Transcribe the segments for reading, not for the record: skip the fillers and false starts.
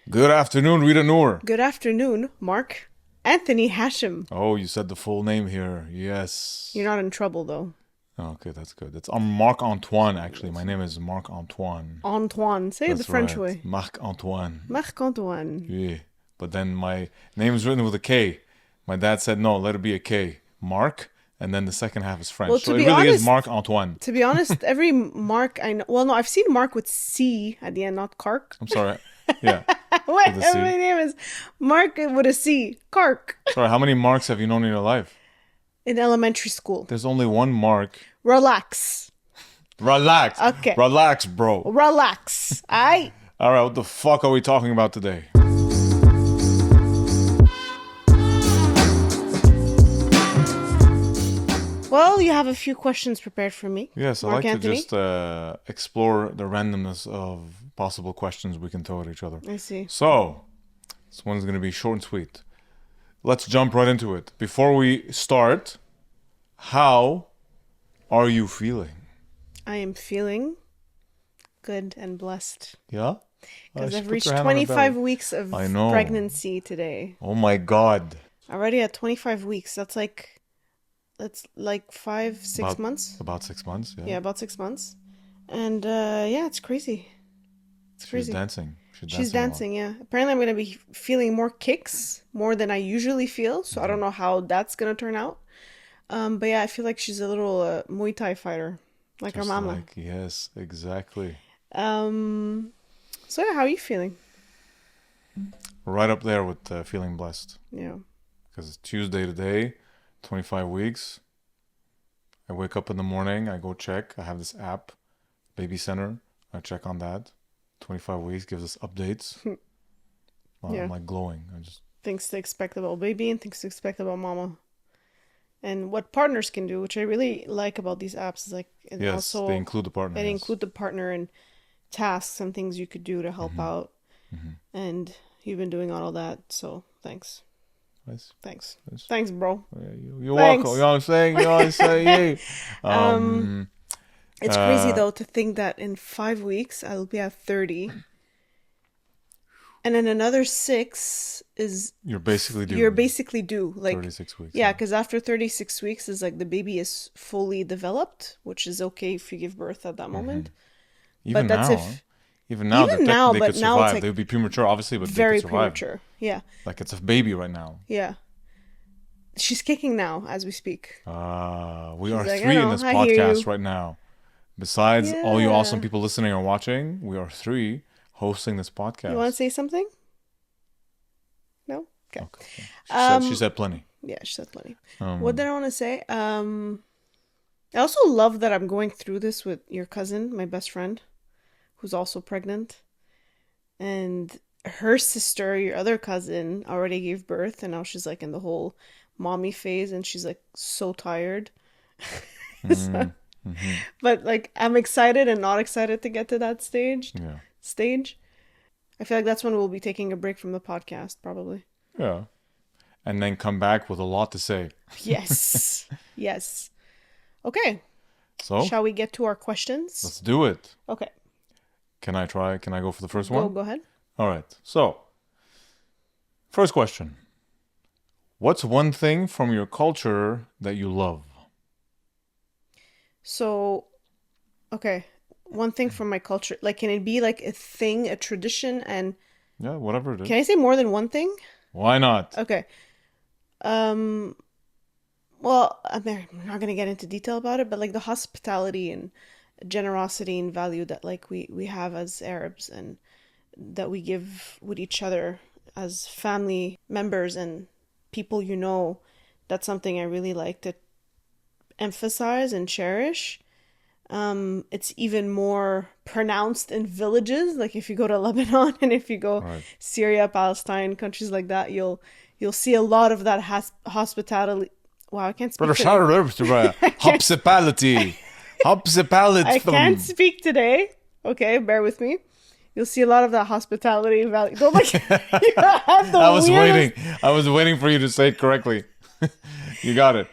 Good afternoon, Rita Noor. Good afternoon, Mark Anthony Hashem. Oh, you said the full name here. Yes. You're not in trouble, though. Okay, that's good. I'm Marc Antoine, actually. My name is Marc Antoine. Antoine. Say it the That's French right. way. Marc Antoine. Marc Antoine. Yeah. But then my name is written with a K. My dad said, no, let it be a K. Mark, and then the second half is French. Well, so to it be really is honest- Marc Antoine. To be honest, every Mark I know... Well, no, I've seen Mark with C at the end, not Kark. I'm sorry. Yeah. What? With a C. My name is Mark with a C. Kark. Sorry, how many Marks have you known in your life? In elementary school. There's only one Mark. Relax. Relax. Okay. Relax, bro. Relax. All All right, what the fuck are we talking about today? Well, you have a few questions prepared for me. Yes, I Mark like Anthony? to just explore the randomness of possible questions we can throw at each other. I see. So, this one's going to be short and sweet. Let's jump right into it. Before we start, how are you feeling? I am feeling good and blessed. Yeah? Because She I've put reached her hand on her 25 belly. weeks of I know. pregnancy today. Oh my God. Already at 25 weeks. That's like 5-6 About- months. About 6 months, yeah. Yeah, about 6 months. And yeah, it's crazy. It's She's crazy. dancing. She's a lot. dancing, yeah. Apparently I'm going to be feeling more kicks, more than I usually feel. So I don't know how that's going to turn out. But yeah, I feel like she's a little Muay Thai fighter. Like Just her mama. like, yes, exactly. So yeah, how are you feeling? Right up there with feeling blessed. Yeah. Because it's Tuesday today, 25 weeks. I wake up in the morning, I go check. I have this app, Baby Center. I check on that. 25 weeks gives us updates. Wow, Yeah. I'm like glowing. I just Things to expect about baby and things to expect about mama. And what partners can do, which I really like about these apps, is like it yes, also they include the partner. they yes. include the partner in tasks and things you could do to help out. And you've been doing all of that, so thanks. Nice. Thanks. Nice. Thanks, bro. Yeah, you're Thanks. welcome. You know what I'm saying? You know what I'm saying? Yeah. It's crazy though to think that in 5 weeks I'll be at 30. And in another 6 is You're basically due. you're basically due. Like 36 weeks. yeah, because after 36 weeks is like the baby is fully developed, which is okay if you give birth at that moment. Even but that's now, if- huh? Even now, Even they now, could but now it's survive. like They would be premature, obviously, but Very they could survive. premature. Yeah. Like it's a baby right now. Yeah. She's kicking now as we speak. We She's are like, 3 I in know, this I hear podcast you. right now. Besides all you Yeah. awesome people listening or watching, we are 3 hosting this podcast. You want to say something? No? Okay. Okay. She said plenty. Yeah, she said plenty. Um, What did I want to say? I also love that I'm going through this with your cousin, my best friend, who's also pregnant. And her sister, your other cousin, already gave birth, and now she's like in the whole mommy phase, and she's like so tired. So- But like I'm excited and not excited to get to that stage. Yeah. I feel like that's when we'll be taking a break from the podcast, probably. Yeah. And then come back with a lot to say. Yes. Yes. Okay. So, Shall we get to our questions? let's do it. Okay. Can I try? Can I go for the first Go one? go ahead. All right. So, first question. What's one thing from your culture that you love? So, okay. One thing from my culture, like, can it be like a thing, a tradition, and Yeah, whatever it is. can I say more than one thing? Why not? Okay. Well, I'm not gonna get into detail about it, but like the hospitality and generosity and value that like we have as Arabs and that we give with each other as family members and people you know, that's something I really like to emphasize and cherish. It's even more pronounced in villages, like if you go to Lebanon and if you go Right. Syria, Palestine, countries like that, you'll see a lot of that hospitality. Wow, I can't speak today. Hospitality. Hospitality. I can't speak today. Okay, bear with me. You'll see a lot of that hospitality value. Don't look. You have the I was weirdest- waiting. I was waiting for you to say it correctly. You got it.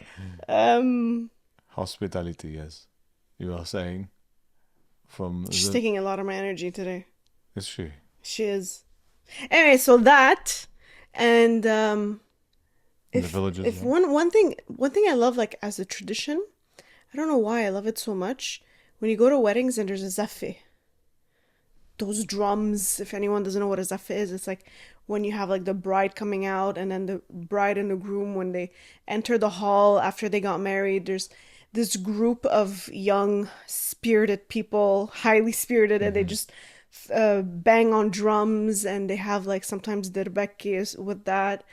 Hospitality, yes. You are saying from She's taking a lot of my energy today. is she? She is. Anyway, so that and In the villages, if yeah. one thing I love like as a tradition, I don't know why I love it so much. When you go to weddings and there's a zaffe, those drums, if anyone doesn't know what a zaffe is, it's like when you have like the bride coming out and then the bride and the groom when they enter the hall after they got married, there's this group of young spirited people, highly spirited, and they Hmm. just bang on drums, and they have like sometimes derbekis with that,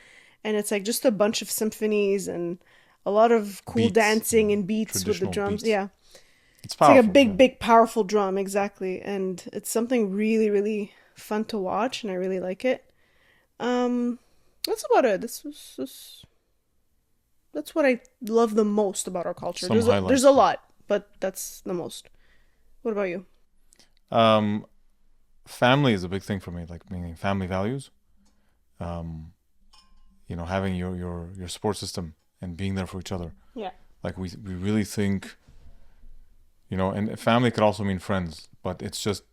and it's like just a bunch of symphonies and a lot of cool Beats, dancing and beats with the traditional drums. beats. Yeah, It's it's like a powerful, big, yeah. big, powerful drum, exactly, and it's something really, really fun to watch, and I really like it. Um, that's about it. That's what I love the most about our culture. Some There's a highlights. lot, but that's the most. What about you? Um, Family is a big thing for me, like meaning family values. Um, having your support system and being there for each other. Yeah. Like we really think, and family could also mean friends, but it's just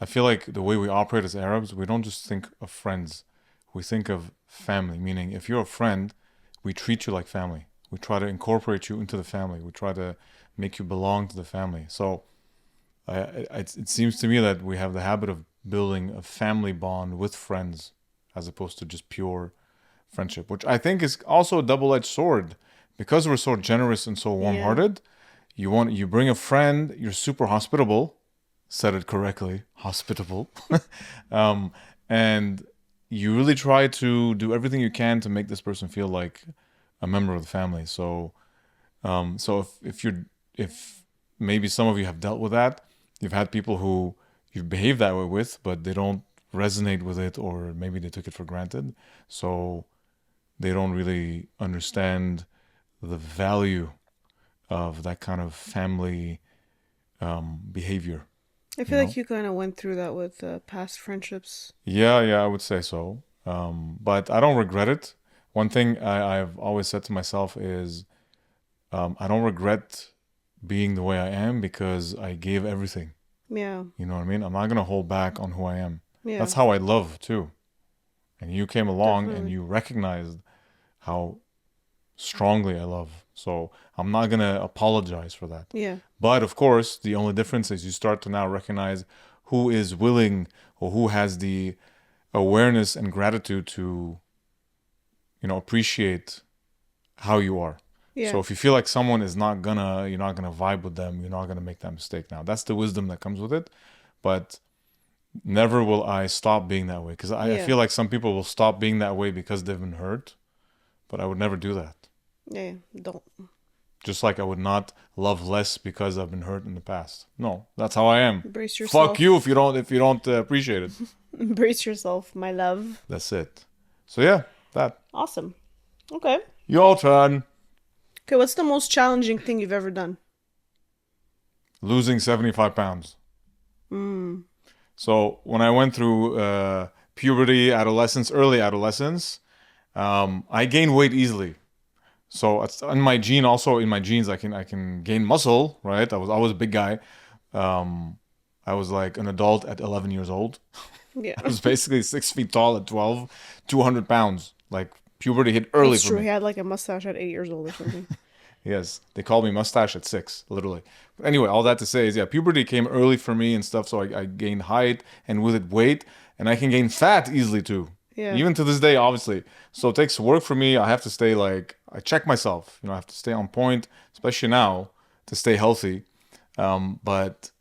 I feel like the way we operate as Arabs, we don't just think of friends. We think of family, meaning if you're a friend, we treat you like family. We try to incorporate you into the family. We try to make you belong to the family. So it seems to me that we have the habit of building a family bond with friends as opposed to just pure friendship, which I think is also a double-edged sword. Because we're so generous and so Yeah. warm-hearted, you bring a friend, you're super hospitable, said it correctly, hospitable. um, and you really try to do everything you can to make this person feel like a member of the family. So if maybe some of you have dealt with that, you've had people who you've behaved that way with, but they don't resonate with it, or maybe they took it for granted. So they don't really understand the value of that kind of family behavior. I You feel like know? you kind of went through that with past friendships. Yeah, I would say so. But I don't regret it. One thing I've always said to myself is I don't regret being the way I am because I gave everything. Yeah. You know what I mean? I'm not gonna hold back on who I am. Yeah. That's how I love too. And you came along and Definitely. you recognized how strongly I love. So I'm not gonna apologize for that. Yeah. But of course, the only difference is you start to now recognize who is willing or who has the awareness and gratitude to, appreciate how you are. Yeah. So if you feel like someone you're not gonna vibe with them, you're not gonna make that mistake. Now that's the wisdom that comes with it. But never will I stop being that way because I Yeah. feel like some people will stop being that way because they've been hurt. But I would never do that. Yeah. Don't Just like I would not love less because I've been hurt in the past. No, that's how I am. brace Fuck you yourself. if you don't appreciate it. Brace yourself, my love. That's it. So yeah, that Awesome. Okay. your turn. Okay, what's the most challenging thing you've ever done? Losing 75 pounds. Mm. So when I went through puberty, adolescence, early adolescence, I gained weight easily. So it's in my genes, I can gain muscle, right? I was always a big guy. Um, I was like an adult at 11 years old. Yeah. I was basically 6 feet tall at 12, 200 pounds. Like puberty hit early That's for true. me. He had like a mustache at 8 years old or something. Yes, they called me mustache at 6, literally. But anyway, all that to say is, yeah, puberty came early for me and stuff. So I gained height and with it weight, and I can gain fat easily too. Yeah. Even to this day, obviously. So it takes work for me. I have to stay I check myself. I have to stay on point, especially now, to stay healthy. But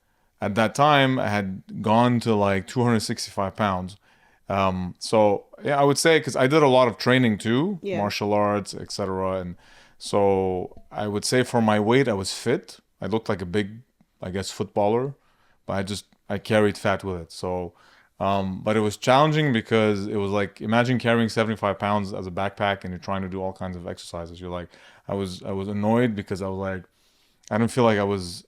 at that time, I had gone to like 265 pounds. So yeah, I would say because I did a lot of training too, Yeah. martial arts, etc. And so I would say for my weight, I was fit. I looked like a big, I guess, footballer, but I carried fat with it. So, but it was challenging because it was like imagine carrying 75 pounds as a backpack and you're trying to do all kinds of exercises. You're like, I was annoyed because I was like, I didn't feel like I was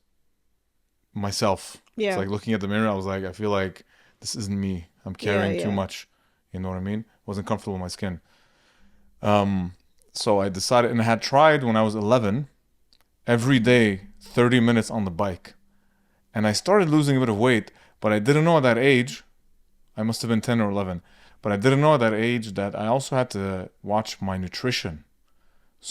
myself. It's Yeah. like looking at the mirror, I was like, I feel like this isn't me. I'm Yeah. carrying too Yeah. much. You know what I mean? Wasn't comfortable in my skin. Um, so I decided, and I had tried when I was 11, every day, 30 minutes on the bike. And I started losing a bit of weight, but I didn't know at that age, I must have been 10 or 11, But I didn't know at that age that I also had to watch my nutrition.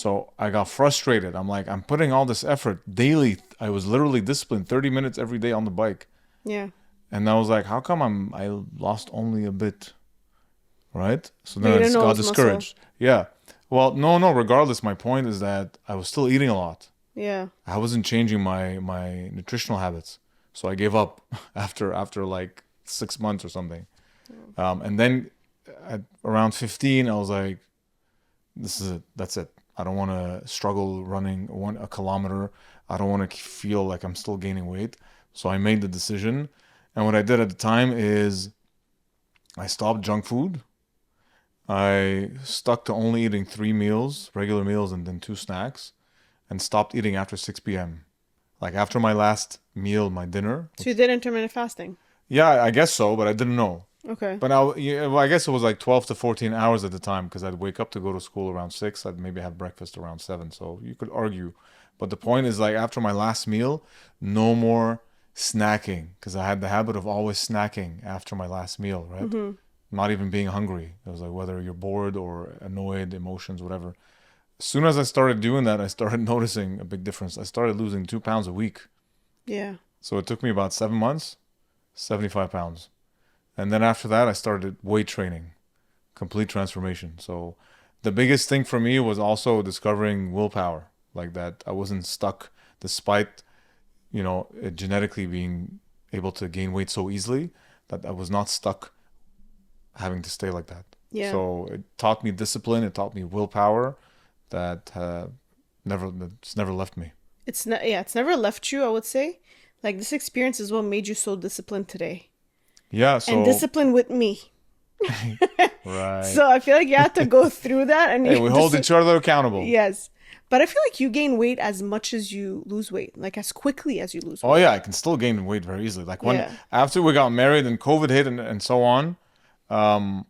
So I got frustrated. I'm like, I'm putting all this effort daily. I was literally disciplined 30 minutes every day on the bike. Yeah. And I was like, how come I lost only a bit, right? So But then you I didn't just know it got was muscle. discouraged. Yeah. Well, no. Regardless, my point is that I was still eating a lot. Yeah. I wasn't changing my nutritional habits. So I gave up after like 6 months or something. And then at around 15, I was like, this is it. That's it. I don't want to struggle running a kilometer. I don't want to feel like I'm still gaining weight. So I made the decision. And what I did at the time is I stopped junk food. I stuck to only eating 3 meals, regular meals, and then 2 snacks, and stopped eating after 6 p.m. Like after my last meal, my dinner. So you did intermittent fasting. Yeah, I guess so, but I didn't know. Okay. But yeah, well, I guess it was like 12 to 14 hours at the time because I'd wake up to go to school around 6. I'd maybe have breakfast around 7. So you could argue. But the point is, like, after my last meal, no more snacking because I had the habit of always snacking after my last meal, right? Mm-hmm. Not even being hungry. It was like whether you're bored or annoyed, emotions, whatever. As soon as I started doing that, I started noticing a big difference. I started losing 2 pounds a week. Yeah. So it took me about 7 months, 75 pounds. And then after that, I started weight training, complete transformation. So the biggest thing for me was also discovering willpower, like that I wasn't stuck despite, it genetically being able to gain weight so easily, that I was not stuck having to stay like that. Yeah. So it taught me discipline, it taught me willpower that it's never left me. It's never left you, I would say. Like this experience is what made you so disciplined today. Yeah, And so disciplined with me. right. So I feel like you had to go through that and Hey, you we hold each other accountable. yes. But I feel like you gain weight as much as you lose weight, like as quickly as you lose Oh weight. yeah, I can still gain weight very easily. Like when Yeah. after we got married and COVID hit and so on, um,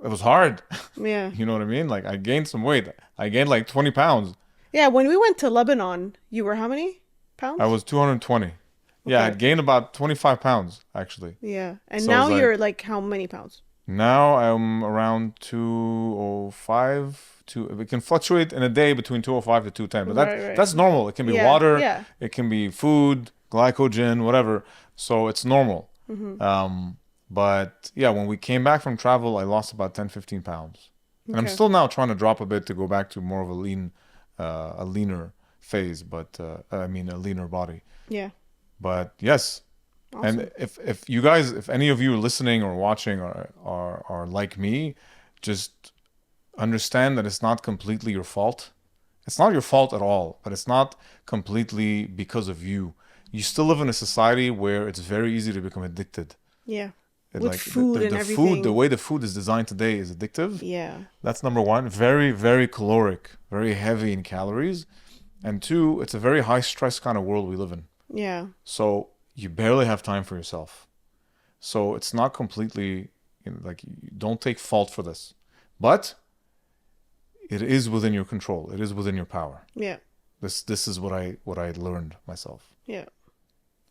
it was hard. Yeah. You know what I mean? Like I gained some weight. I gained like 20 pounds. Yeah, when we went to Lebanon, you were how many I pounds? was 220. Yeah, Okay. I'd gained about 25 pounds actually. Yeah. And So it now was you're like like how many pounds? now I'm around 205. It can fluctuate in a day between 205 to 210, but Right, right. that's normal. It can be Yeah. water, Yeah. it can be food, glycogen, whatever. So it's normal. Mm-hmm. But yeah, when we came back from travel, I lost about 10, 15 pounds. And I'm Okay. still now trying to drop a bit to go back to more of a leaner phase, but I mean, a leaner body. Yeah. But yes, Awesome. and if you guys, if any of you listening or watching are like me, just understand that it's not completely your fault. It's not your fault at all, but it's not completely because of you. You still live in a society where it's very easy to become addicted. Yeah. It, With like food and the food, the everything. way the food is designed today is addictive. Yeah. That's number one. Very, very caloric, very heavy in calories. And two, it's a very high stress kind of world we live in. Yeah. So you barely have time for yourself. So it's not completely, like, you don't take fault for this. But it is within your control. It is within your power. Yeah. This is what I learned myself. Yeah.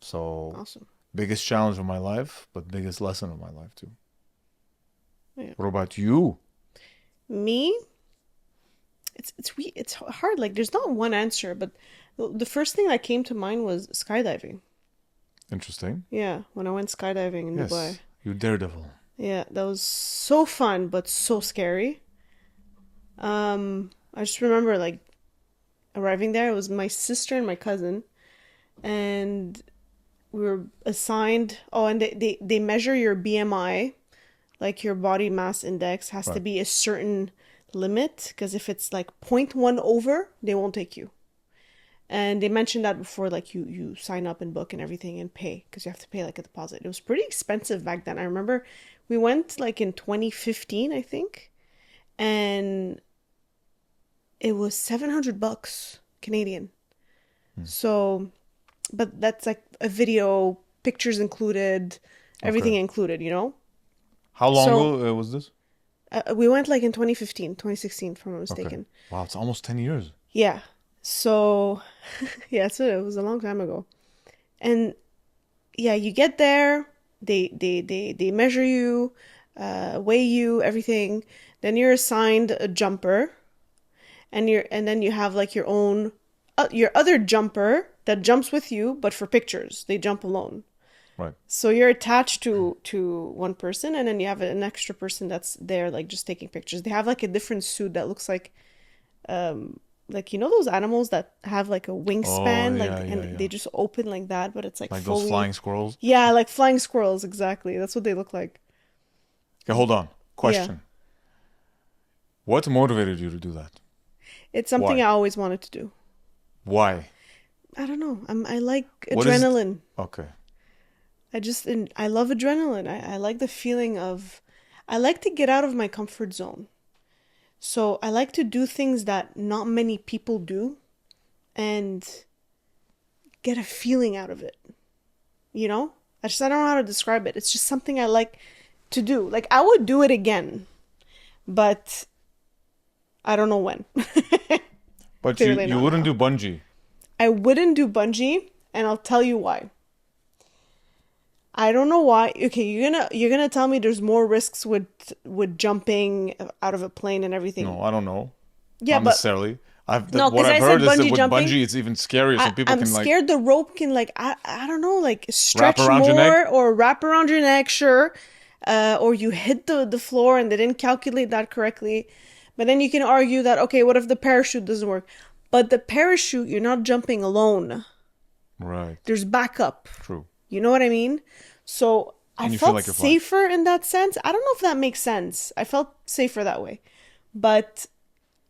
So Awesome. biggest challenge of my life, but biggest lesson of my life too. Yeah. What about you? Me? It's hard. Like there's not one answer, but the first thing that came to mind was skydiving. Interesting. Yeah, when I went skydiving in Dubai. Yes, you daredevil. Yeah, that was so fun, but so scary. I just remember like arriving there. It was my sister and my cousin, and we were assigned. Oh, and they measure your BMI, like your body mass index has to Right. be a certain limit because if it's like point 0.1 over, they won't take you. And they mentioned that before, like you sign up and book and everything and pay because you have to pay like a deposit. It was pretty expensive back then. I remember we went like in 2015, I think, and it was 700 bucks Canadian. So, but that's like a video, pictures included, everything Okay. included, you know? How long So ago was this? we went like in 2015, 2016, if I'm not Okay. mistaken. Wow, it's almost 10 years. Yeah. So, yeah, so it was a long time ago. And yeah, you get there, they measure you, weigh you, everything. Then you're assigned a jumper, and then you have like your other jumper that jumps with you, but for pictures. They jump alone. Right. So you're attached to one person, and then you have an extra person that's there, like just taking pictures. They have like a different suit that looks like you know those animals that have like a Oh, wingspan, like yeah, yeah, and yeah. they just open like that, but it's like Like those fully. flying squirrels. Yeah, like flying squirrels, exactly. That's what they look like. Okay, hold on. Yeah, Question. What motivated you to do that? it's something I Why? always wanted to do. Why? I don't know. I like What is it? adrenaline. Okay. I love adrenaline. I like the feeling of. I like to get out of my comfort zone. So I like to do things that not many people do and get a feeling out of it. You know? I don't know how to describe it. It's just something I like to do. Like I would do it again, but I don't know when. But you Clearly you not wouldn't now. do bungee. I wouldn't do bungee, and I'll tell you why. I don't know why. Okay, you're gonna tell me there's more risks with jumping out of a plane and everything. No, I don't know. Yeah, Not but necessarily. no, What because I've I said heard is that bungee with jumping. bungee it's even scarier. Some people I'm can like scared the rope can like I don't know, like wrap stretch around your neck. more or wrap around your neck, sure. Or you hit the floor and they didn't calculate that correctly. But then you can argue that okay, what if the parachute doesn't work? But the parachute, you're not jumping alone. Right. There's backup. True. You know what I mean? So I And you feel felt like you're flying. safer in that sense. I don't know if that makes sense. I felt safer that way. But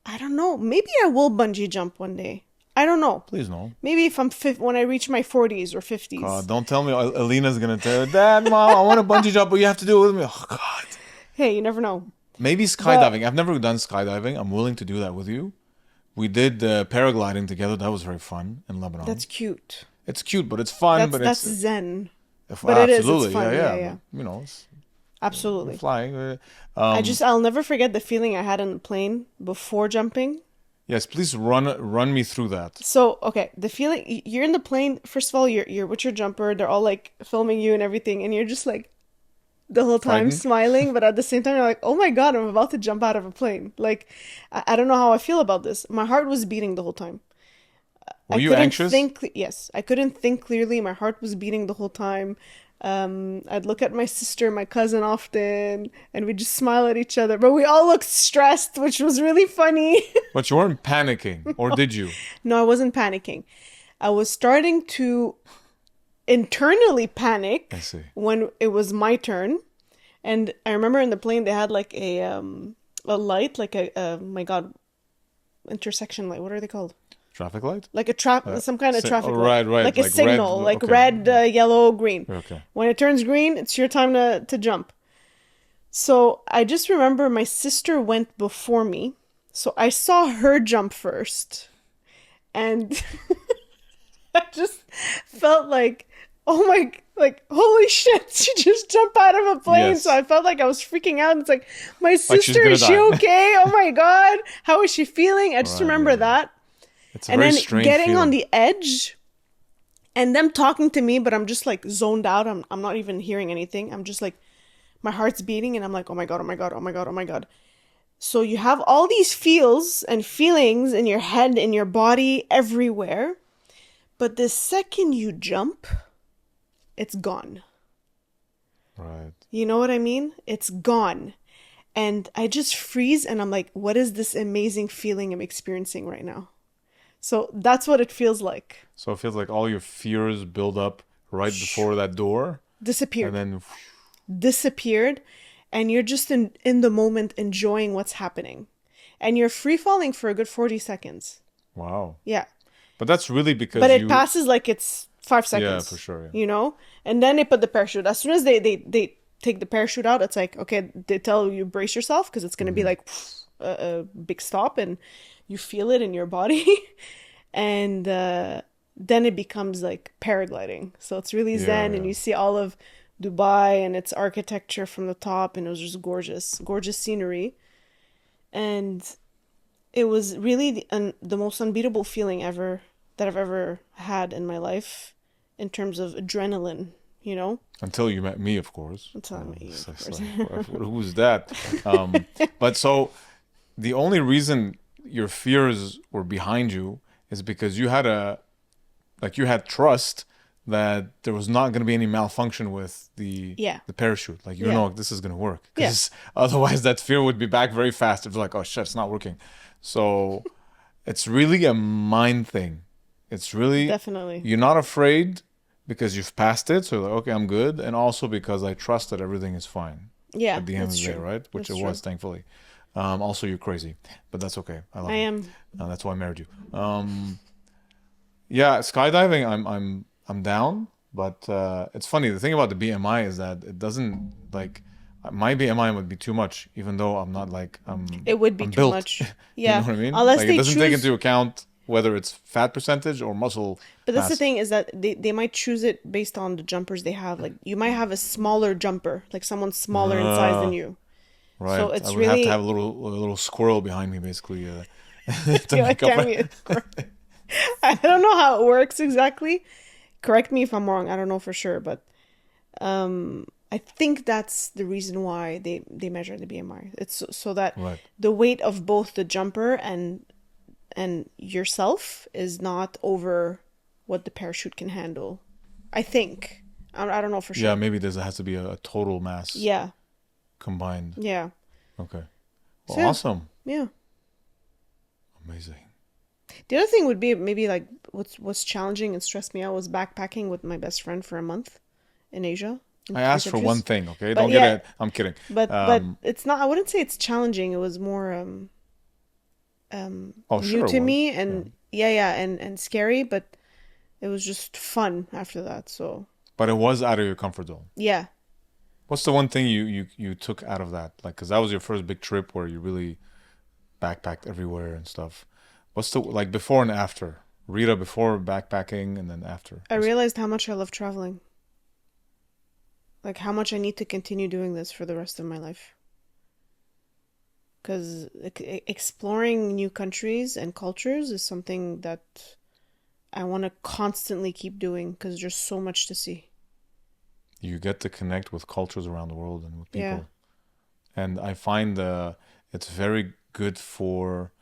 I don't know. Maybe I will bungee jump one day. I don't know. Please no. Maybe if when I reach my 40s or 50s. God, don't tell me Alina's gonna tell you, Dad, Mom, I want to bungee jump, but you have to do it with me. Oh God. Hey, you never know. Maybe But skydiving. I've never done skydiving. I'm willing to do that with you. We did paragliding together. That was very fun in that's Lebanon. cute. It's cute, but it's fun. But That's it's zen. But it is. It's absolutely, yeah, fun. Yeah, yeah. yeah. But you know, you're Absolutely. flying. Um, I'll never forget the feeling I had in the plane before jumping. yes, please run me through that. So, okay, the feeling you're in the plane, first of all, you're with your jumper, they're all like filming you and everything, and you're just like the whole time Frightened? smiling, but at the same time you're like, "Oh my God, I'm about to jump out of a plane." Like I don't know how I feel about this. My heart was beating the whole time. Were you anxious? Yes, I couldn't think clearly. My heart was beating the whole time. I'd look at my sister, my cousin often, and we'd just smile at each other. But we all looked stressed, which was really funny. But you weren't panicking, or did you? No, I wasn't panicking. I was starting to internally panic I see. when it was my turn. And I remember in the plane they had like a light, like my God, intersection light. What are they called? Traffic light? Like some kind of traffic light, Right, right. like a Like red. signal, like Okay. red, yellow, green. Okay. When it turns green, it's your time to jump. So I just remember my sister went before me, so I saw her jump first, and I just felt like, oh my, like holy shit, she just jumped out of a plane. Yes. So I felt like I was freaking out. It's like my Like she's sister, gonna is she die. okay? Oh my God, how is she feeling? I just Right, remember yeah. that. It's a And very then strange getting on feeling. the edge and them talking to me, but I'm just like zoned out. I'm not even hearing anything. I'm just like, my heart's beating and I'm like, oh my God, oh my God, oh my God, oh my God. So you have all these feels and feelings in your head, in your body, everywhere. But the second you jump, it's gone. Right. You know what I mean? It's gone. And I just freeze and I'm like, what is this amazing feeling I'm experiencing right now? So that's what it feels like. So it feels like all your fears build up right before that door, and Disappeared. then Disappeared. And you're just in the moment enjoying what's happening. And you're free falling for a good 40 seconds. wow. Yeah. But that's really because But it you. passes like it's 5 Yeah, seconds. for sure. Yeah. You know? And then they put the parachute. As soon as they take the parachute out, it's like, okay, they tell you brace yourself because it's going to be like a big stop and you feel it in your body. And then it becomes like paragliding. So it's really Yeah, zen and yeah. you see all of Dubai and its architecture from the top and it was just gorgeous, gorgeous scenery. And it was really the most unbeatable feeling ever that I've ever had in my life in terms of adrenaline, you know? Until you met me, of course. Until I met you, It's of like, course. who's that? But so the only reason your fears were behind you is because you had trust that there was not going to be any malfunction with Yeah. the parachute. Like, you Yeah. know, this is going to work. Yeah. Because otherwise that fear would be back very fast. It's like, oh shit, it's not working. So it's really a mind thing. It's really, Definitely. you're not afraid because you've passed it. So you're like, okay, I'm good. And also because I trust that everything is fine Yeah, at the end of that's the day, true. right? Which That's it true. was, thankfully. Also, you're crazy, but that's okay. I I love you. am. That's why I married you. Yeah, skydiving, I'm down, but it's funny. The thing about the BMI is that it doesn't like my BMI would be too much, even though I'm not like It would be I'm too built. much. You know Yeah. what I mean? Unless Like it they doesn't take choose. into account whether it's fat percentage or muscle But that's the mass. thing is that they might choose it based on the jumpers they have. Like you might have a smaller jumper, like someone smaller in size than Uh, you. So right. I it's would have to have really a little squirrel behind me, basically, to you're like, make up. damn you. I don't know how it works exactly. Correct me if I'm wrong. I don't know for sure, but I think that's the reason why they measure the BMI. It's so that Right. the weight of both the jumper and yourself is not over what the parachute can handle. I think. I don't know for Yeah, sure. maybe there has to be a total mass Yeah. combined. Yeah. Okay. Well, So yeah. awesome. Yeah. Amazing. The other thing would be maybe like what's challenging and stressed me out was backpacking with my best friend for a month in Asia in I three asked for one countries. thing, okay? But Don't get yeah, it. I'm kidding. but it's not. I wouldn't say it's challenging. It was more Oh, new sure it to was. me Yeah. and yeah, and scary, but it was just fun after that. So But it was out of your comfort zone. yeah. What's the one thing you took out of that? Like, because that was your first big trip where you really backpacked everywhere and stuff. What's the, like, before and after? Rita before backpacking and then after. I realized how much I love traveling. Like how much I need to continue doing this for the rest of my life. Because exploring new countries and cultures is something that I want to constantly keep doing because there's so much to see. You get to connect with cultures around the world and with Yeah, people. And I find it's very good for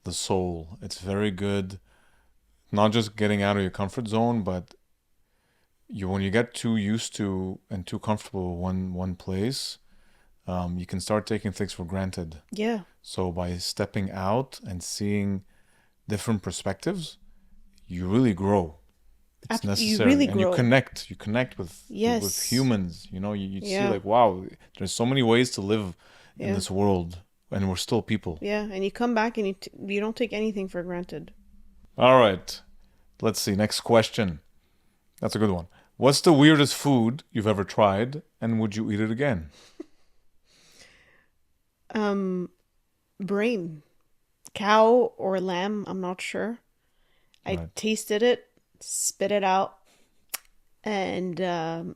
the soul. It's very good, not just getting out of your comfort zone, but you when you get too used to and too comfortable with one place, you can start taking things for granted. yeah. So by stepping out and seeing different perspectives, you really grow. It's You necessary, really and you grow. connect. You connect with Yes. humans. You know, you see Yeah, like, wow, there's so many ways to live in yeah, this world, and we're still people. yeah. And you come back and you don't take anything for granted. All right, let's see. Next question. That's a good one. What's the weirdest food you've ever tried, and would you eat it again? Um, brain, cow or lamb, I'm not sure. I Right. tasted it, spit it out, and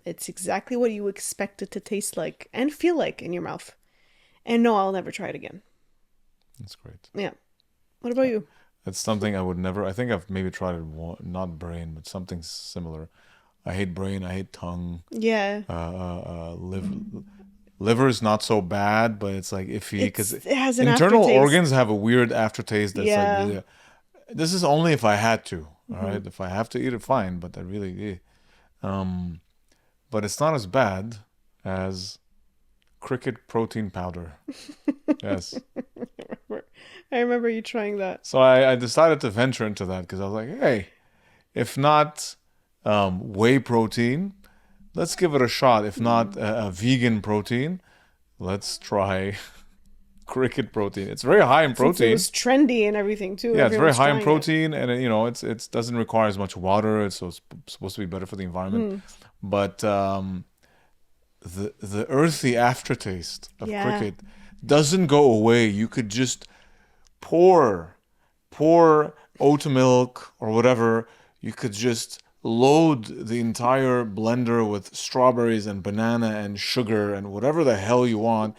it's exactly what you expect it to taste like and feel like in your mouth. And no, I'll never try it again. That's great. Yeah. What about you? It's something I would never. I think I've maybe tried it. Not brain, but something similar. I hate brain. I hate tongue. Yeah. Liver is not so bad, but it's like iffy because It has an internal aftertaste. organs have a weird aftertaste. That's like, Yeah. "Ugh." This is only if I had to. All Hmm. right, if I have to eat it, fine. But I really, um, but it's not as bad as cricket protein powder. Yes. I remember you trying that. So I decided to venture into that because I was like, hey, if not whey protein, let's give it a shot. If not a vegan protein, let's try cricket protein. It's very high in Since it protein. was trendy and everything too, Yeah, it's very everyone's high in trying it. protein, and you know, it's doesn't require as much water. It's so it's supposed to be better for the environment. Hmm. But the earthy aftertaste of Yeah. cricket doesn't go away. You could just pour pour oat milk or whatever. You could just load the entire blender with strawberries and banana and sugar and whatever the hell you want,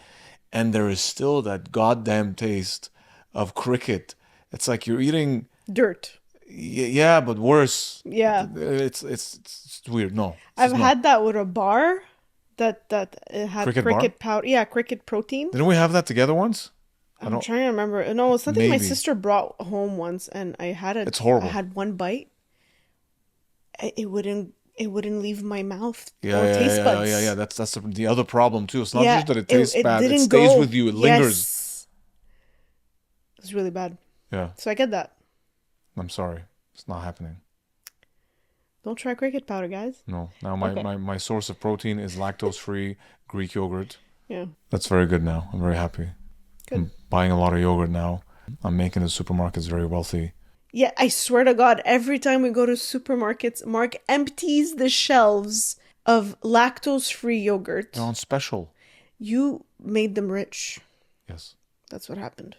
and there is still that goddamn taste of cricket. It's like you're eating, Dirt. Yeah, but worse. Yeah. It's weird. No, this I've is no had that with a bar that it had cricket bar. cricket powder. Yeah, cricket protein. Didn't we have that together once? I I'm don't. trying to remember. No, it's something my Maybe sister brought home once, and it's I horrible. had one bite. It wouldn't leave my mouth Yeah, or yeah, yeah, taste yeah, yeah, yeah. buds. That's the other problem too. It's not Yeah, just that it it tastes it bad; it didn't stays go. with you. It lingers. Yes, it was really bad. Yeah, So I get that. I'm sorry. It's not happening. Don't try cricket powder, guys. No. Now Okay. my source of protein is lactose-free Greek yogurt. Yeah. That's very good now. I'm very happy. Good. I'm buying a lot of yogurt now. I'm making the supermarkets very wealthy. Yeah, I swear to God, every time we go to supermarkets, Mark empties the shelves of lactose-free yogurt. They're on special. You made them rich. Yes. That's what happened.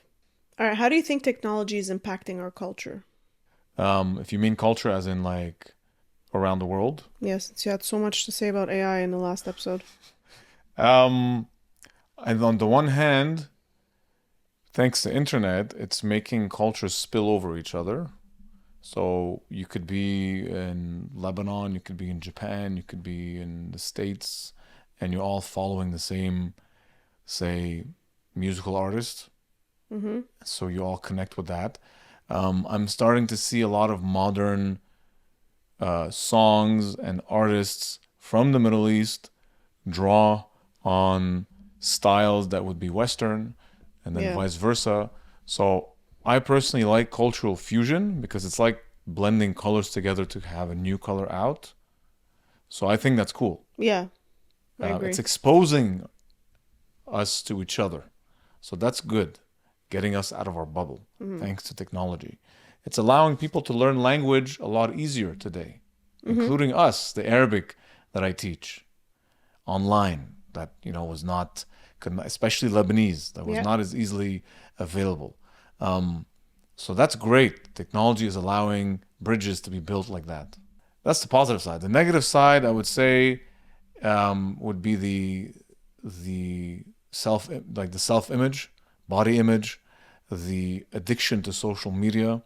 All right, how do you think technology is impacting our culture? If you mean culture as in like around the world, Yes, since you had so much to say about AI in the last episode. um, and on the one hand, thanks to internet, it's making cultures spill over each other. So you could be in Lebanon, you could be in Japan, you could be in the States, and you're all following the same, say, musical artist. Mm-hmm. So you all connect with that. I'm starting to see a lot of modern songs and artists from the Middle East draw on styles that would be Western and then Yeah. vice versa. So I personally like cultural fusion because it's like blending colors together to have a new color out. So I think that's cool. Yeah, I It's agree. exposing us to each other. So that's good, getting us out of our bubble Mm-hmm. thanks to technology. It's allowing people to learn language a lot easier today, Mm-hmm. including us, the Arabic that I teach online, that was not, especially Lebanese, that was Yeah. not as easily available. Um, so that's great. Technology is allowing bridges to be built like that. That's the positive side. The negative side, I would say, would be the self like the self image, body image, the addiction to social media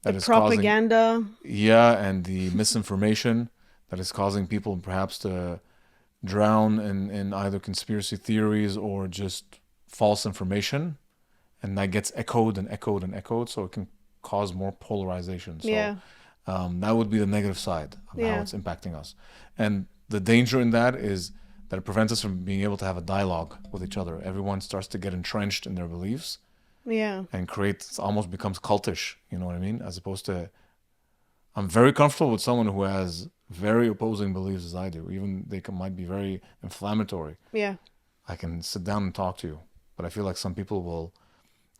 The that is causing, propaganda. yeah, and the misinformation that is causing people perhaps to drown in either conspiracy theories or just false information, and that gets echoed and echoed and echoed, so it can cause more polarization. So Yeah. that would be the negative side of how Yeah. it's impacting us. And the danger in that is that it prevents us from being able to have a dialogue with each other. Everyone starts to get entrenched in their beliefs Yeah. and creates, almost becomes cultish, you know what I mean? As opposed to, I'm very comfortable with someone who has very opposing beliefs as I do. Even might be very inflammatory. Yeah. I can sit down and talk to you. But I feel like some people will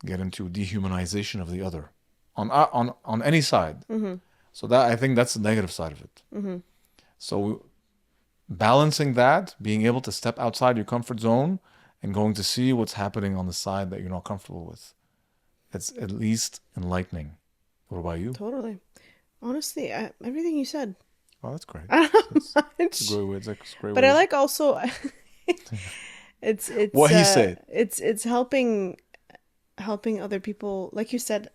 get into dehumanization of the other on any side. Mm-hmm. So that, I think that's the negative side of it. Mm-hmm. So balancing that, being able to step outside your comfort zone and going to see what's happening on the side that you're not comfortable with. It's at least enlightening. What about you? Totally. Honestly, everything you said. Oh, that's great. I don't It's, know it's a much, great way. It's like a great but I way. like also it's What he said. it's helping other people, like you said,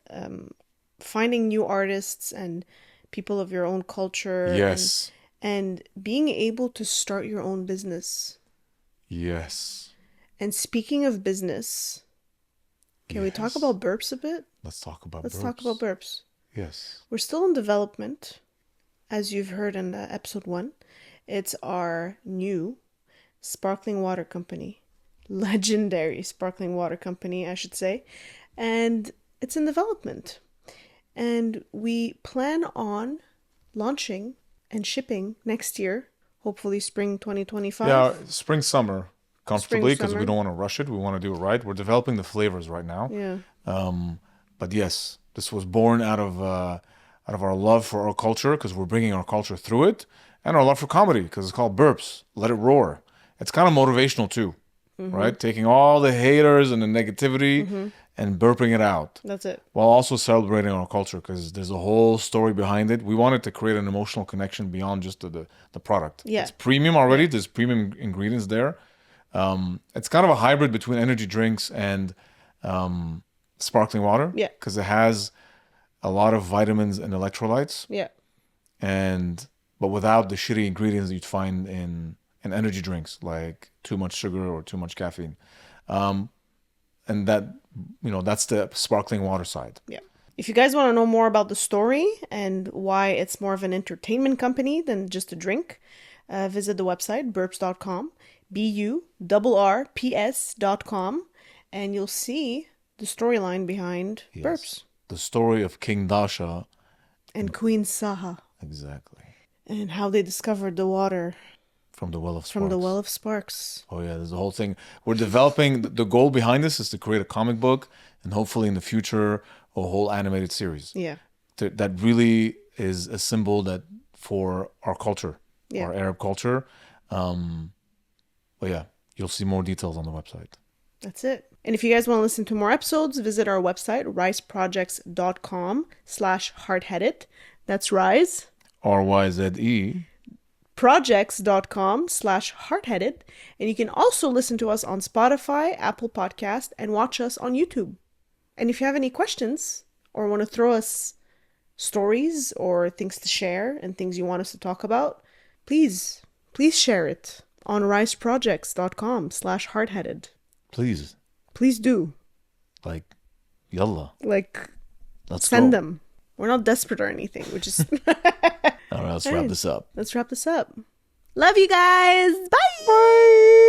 finding new artists and people of your own culture, Yes. and being able to start your own business. Yes. And speaking of business, can we talk Yes. about BURRPS a bit? Let's talk about Let's BURRPS. talk about BURRPS. Yes. We're still in development, as you've heard in episode 1. It's our new sparkling water company, legendary sparkling water company, I should say, and it's in development. And we plan on launching and shipping next year, hopefully spring 2025. Yeah, spring, summer, comfortably, because we summer. don't want to rush it. We want to do it right. We're developing the flavors right now. Yeah. But yes, this was born out of our love for our culture, because we're bringing our culture through it, and our love for comedy, because it's called Burps. Let it roar. It's kind of motivational too, right? Taking all the haters and the negativity and burping it out, That's it. while also celebrating our culture, because there's a whole story behind it. We wanted to create an emotional connection beyond just the product. Yeah. It's premium already. There's premium ingredients there. It's kind of a hybrid between energy drinks and sparkling water. Yeah. Because it has a lot of vitamins and electrolytes, Yeah. but without the shitty ingredients you'd find in energy drinks, like too much sugar or too much caffeine. And that's the sparkling water side. Yeah. If you guys want to know more about the story and why it's more of an entertainment company than just a drink, visit the website burps.com, BURRPS.com, and you'll see the storyline behind burps. The story of King Dasha. And Queen Saha. Exactly. And how they discovered the water from the Well of Sparks. From the Well of Sparks. Oh yeah, there's a whole thing. We're developing, the goal behind this is to create a comic book and hopefully in the future a whole animated series. Yeah. That really is a symbol that for our culture, our Arab culture. But yeah, you'll see more details on the website. That's it. And if you guys want to listen to more episodes, visit our website, riseprojects.com/hardheaded. That's Rise. RYZE. Projects.com/hardheaded. And you can also listen to us on Spotify, Apple Podcast, and watch us on YouTube. And if you have any questions or want to throw us stories or things to share and things you want us to talk about, please share it on riseprojects.com/hardheaded. Please do. Like, yalla. Like, let's send go. them. We're not desperate or anything. We're just... All right, let's wrap this up. Love you guys. Bye. Bye.